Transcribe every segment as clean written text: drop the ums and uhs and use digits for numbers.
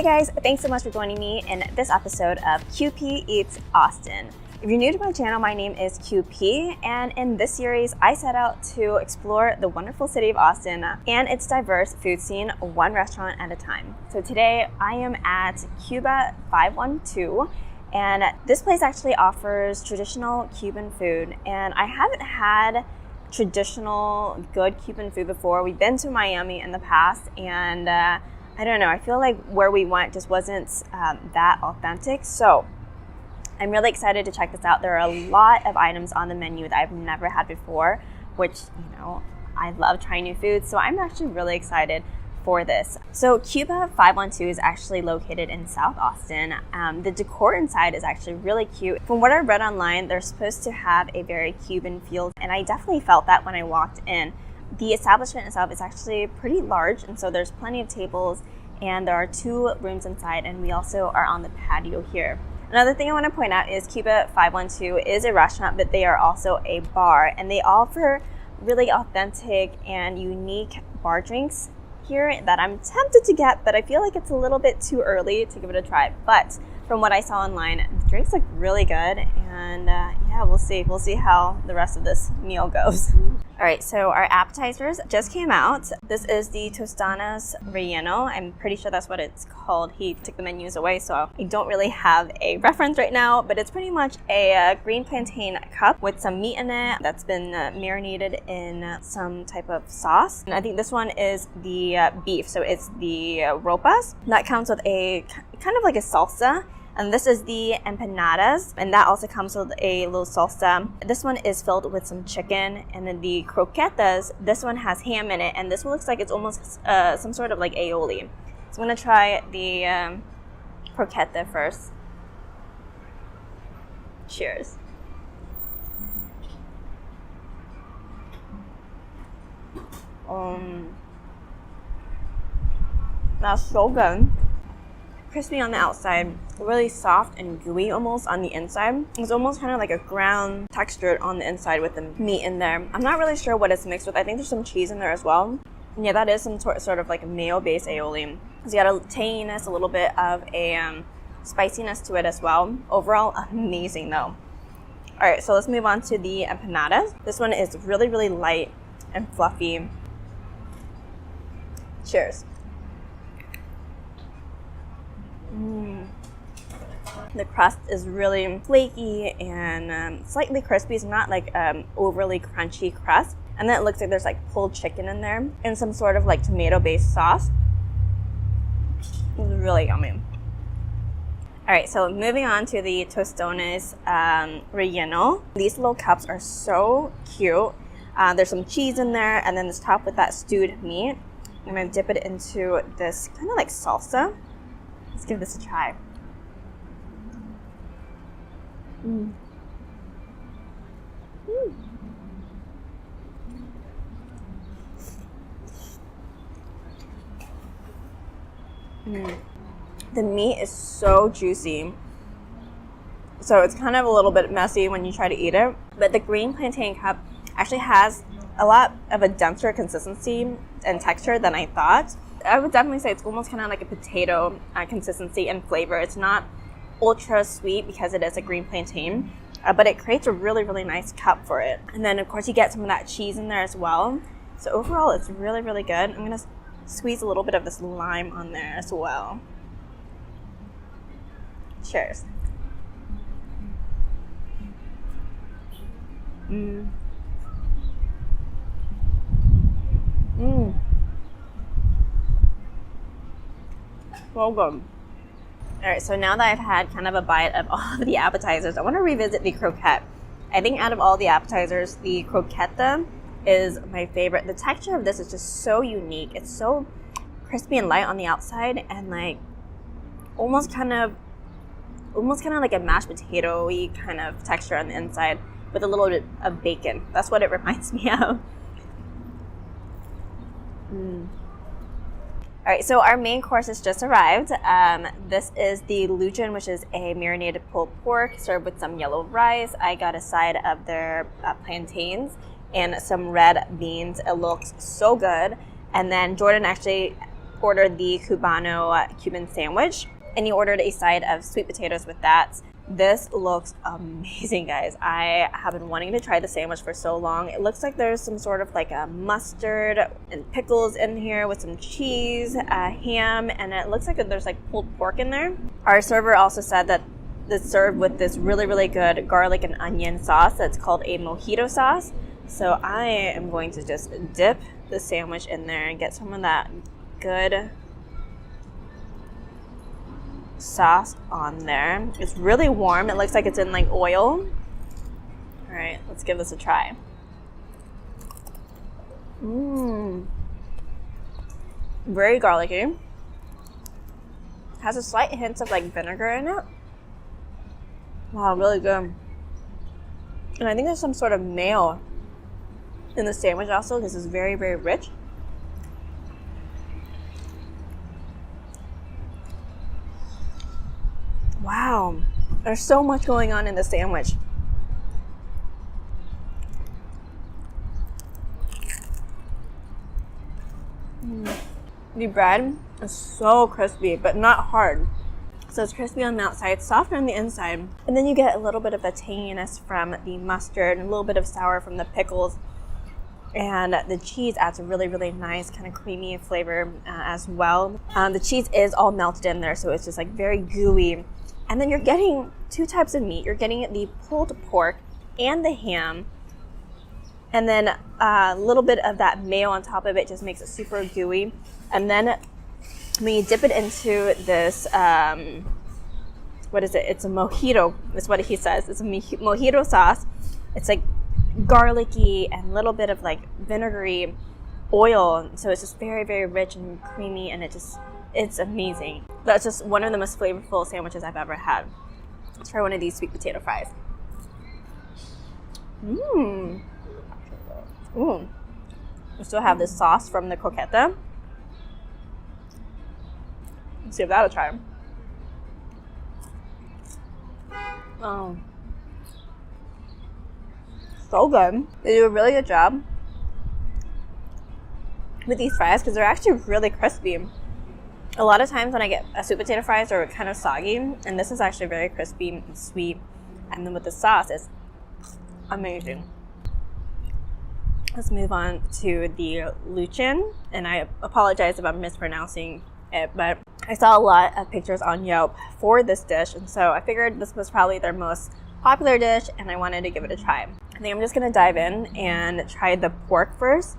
Hey guys, thanks so much for joining me in this episode of qpeats Austin. If you're new to my channel, my name is QP, and in this series, I set out to explore the wonderful city of Austin and its diverse food scene, one restaurant at a time. So today, I am at Cuba 512, and this place actually offers traditional Cuban food, and I haven't had traditional good Cuban food before. We've been to Miami in the past, and I don't know, I feel like where we went just wasn't that authentic. So I'm really excited to check this out. There are a lot of items on the menu that I've never had before, which, you know, I love trying new foods. So I'm actually really excited for this. So Cuba 512 is actually located in South Austin. The decor inside is actually really cute. From what I read online, they're supposed to have a very Cuban feel, and I definitely felt that when I walked in. The establishment itself is actually pretty large, and so there's plenty of tables, and there are 2 rooms inside, and we also are on the patio here. Another thing I want to point out is Cuba 512 is a restaurant, but they are also a bar, and they offer really authentic and unique bar drinks here that I'm tempted to get, but I feel like it's a little bit too early to give it a try. But from what I saw online, the drinks look really good, and yeah, we'll see how the rest of this meal goes. All right, so our appetizers just came out. This is the Tostones Rellenos. I'm pretty sure that's what it's called. He took the menus away, so I don't really have a reference right now, but it's pretty much a green plantain cup with some meat in it that's been marinated in some type of sauce. And I think this one is the beef, so it's the ropas. That comes with a kind of like a salsa. And this is the empanadas, and that also comes with a little salsa. This one is filled with some chicken, and then the croquetas, this one has ham in it, and this one looks like it's almost some sort of like aioli. So I'm gonna try the croqueta first. Cheers. That's so good. Crispy on the outside, really soft and gooey almost on the inside. It's almost kind of like a ground texture on the inside with the meat in there. I'm not really sure what it's mixed with. I think there's some cheese in there as well. And yeah, that is some sort of like mayo-based aioli. It's got a tanginess, a little bit of a spiciness to it as well. Overall, amazing though. All right, so let's move on to the empanadas. This one is really, really light and fluffy. Cheers. The crust is really flaky and slightly crispy. It's not like overly crunchy crust. And then it looks like there's like pulled chicken in there and some sort of like tomato-based sauce. It's really yummy. All right, so moving on to the Tostones Relleno. These little cups are so cute. There's some cheese in there, and then it's topped with that stewed meat. I'm gonna dip it into this kind of like salsa. Let's give this a try. The meat is so juicy. So it's kind of a little bit messy when you try to eat it, but the green plantain cup actually has a lot of a denser consistency and texture than I thought. I would definitely say it's almost kind of like a potato consistency and flavor. It's not ultra sweet because it is a green plantain, but it creates a really, really nice cup for it. And then of course you get some of that cheese in there as well. So overall it's really, really good. I'm gonna squeeze a little bit of this lime on there as well. Cheers. So good. All right, so now that I've had kind of a bite of all of the appetizers, I want to revisit the croquette. I think out of all the appetizers, the croqueta is my favorite. The texture of this is just so unique. It's so crispy and light on the outside, and like almost kind of like a mashed potato-y kind of texture on the inside with a little bit of bacon. That's what it reminds me of. All right, so our main course has just arrived. This is the Lecon, which is a marinated pulled pork served with some yellow rice. I got a side of their plantains and some red beans. It looks so good. And then Jordan actually ordered the Cuban sandwich, and he ordered a side of sweet potatoes with that. This looks amazing, guys. I have been wanting to try the sandwich for so long. It looks like there's some sort of like a mustard and pickles in here with some cheese, ham, and it looks like there's like pulled pork in there. Our server also said that it's served with this really, really good garlic and onion sauce that's called a mojito sauce. So I am going to just dip the sandwich in there and get some of that good sauce on there. It's really warm. It looks like it's in like oil. All right, let's give this a try. Very garlicky. Has a slight hint of like vinegar in it. Wow, really good. And I think there's some sort of mayo in the sandwich also. This is very, very rich. Wow, there's so much going on in the sandwich. The bread is so crispy, but not hard. So it's crispy on the outside, soft on the inside. And then you get a little bit of the tanginess from the mustard and a little bit of sour from the pickles. And the cheese adds a really, really nice kind of creamy flavor as well. The cheese is all melted in there, so it's just like very gooey. And then you're getting two types of meat. You're getting the pulled pork and the ham. And then a little bit of that mayo on top of it just makes it super gooey. And then when you dip it into this, what is it? It's a mojito, is what he says. It's a mojito sauce. It's like garlicky and a little bit of like vinegary oil. So it's just very, very rich and creamy, and it's amazing. That's just one of the most flavorful sandwiches I've ever had. Let's try one of these sweet potato fries. We still have this sauce from the Croqueta. Let's give that a try. Oh, so good. They do a really good job with these fries because they're actually really crispy. A lot of times when I get sweet potato fries, they're kind of soggy, and this is actually very crispy and sweet. And then with the sauce, it's amazing. Let's move on to the luchin, and I apologize if I'm mispronouncing it, but I saw a lot of pictures on Yelp for this dish, and so I figured this was probably their most popular dish, and I wanted to give it a try. I think I'm just gonna dive in and try the pork first.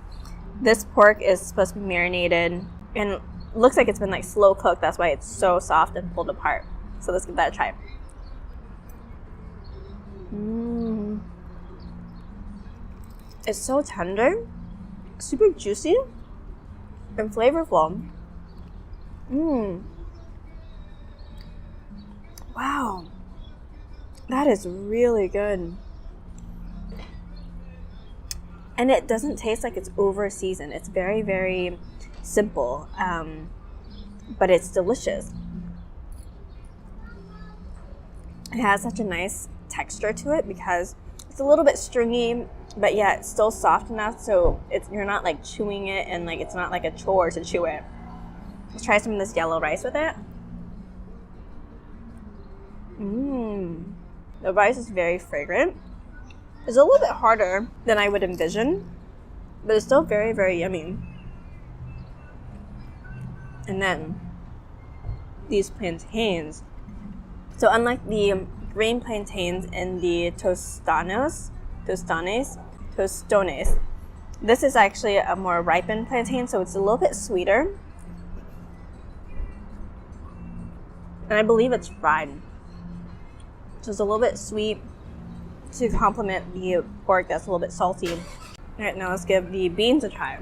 This pork is supposed to be marinated and looks like it's been like slow cooked. That's why it's so soft and pulled apart. So let's give that a try. It's so tender, super juicy, and flavorful. Wow, that is really good. And it doesn't taste like it's over seasoned. It's very, very simple, but it's delicious. It has such a nice texture to it because it's a little bit stringy, but yet it's still soft enough so you're not like chewing it, and like it's not like a chore to chew it. Let's try some of this yellow rice with it. The rice is very fragrant. It's a little bit harder than I would envision, but it's still very, very yummy. And then these plantains. So unlike the green plantains in the tostones, this is actually a more ripened plantain, so it's a little bit sweeter. And I believe it's fried. So it's a little bit sweet to complement the pork that's a little bit salty. All right, now let's give the beans a try.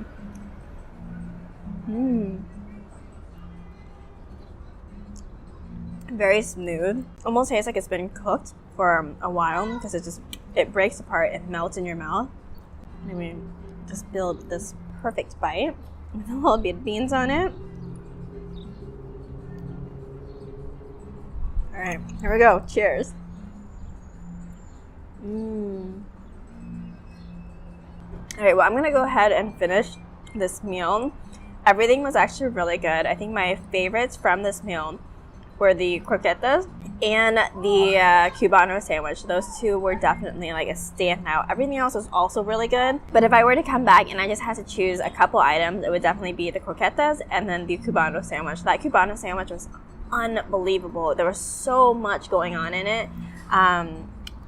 Very smooth. Almost tastes like it's been cooked for a while because it breaks apart and melts in your mouth. I mean, just build this perfect bite with a little bit of beans on it. All right, here we go. Cheers. All right, well, I'm gonna go ahead and finish this meal. Everything was actually really good. I think my favorites from this meal were the croquetas and the Cubano sandwich. Those two were definitely like a standout. Everything else was also really good. But if I were to come back and I just had to choose a couple items, it would definitely be the croquetas and then the Cubano sandwich. That Cubano sandwich was unbelievable. There was so much going on in it.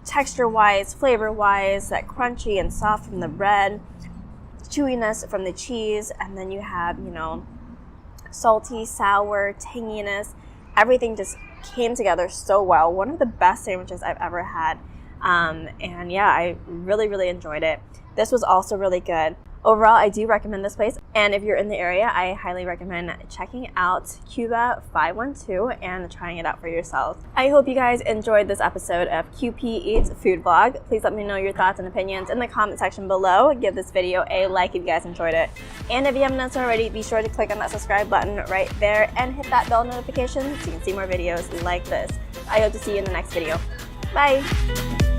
Texture-wise, flavor-wise, that crunchy and soft from the bread, chewiness from the cheese, and then you have, you know, salty, sour, tanginess. Everything just came together so well. One of the best sandwiches I've ever had. And yeah, I really enjoyed it. This was also really good. Overall, I do recommend this place. And if you're in the area, I highly recommend checking out Cuba 512 and trying it out for yourselves. I hope you guys enjoyed this episode of QP Eats Food Vlog. Please let me know your thoughts and opinions in the comment section below. Give this video a like if you guys enjoyed it. And if you haven't done so already, be sure to click on that subscribe button right there and hit that bell notification so you can see more videos like this. I hope to see you in the next video. Bye!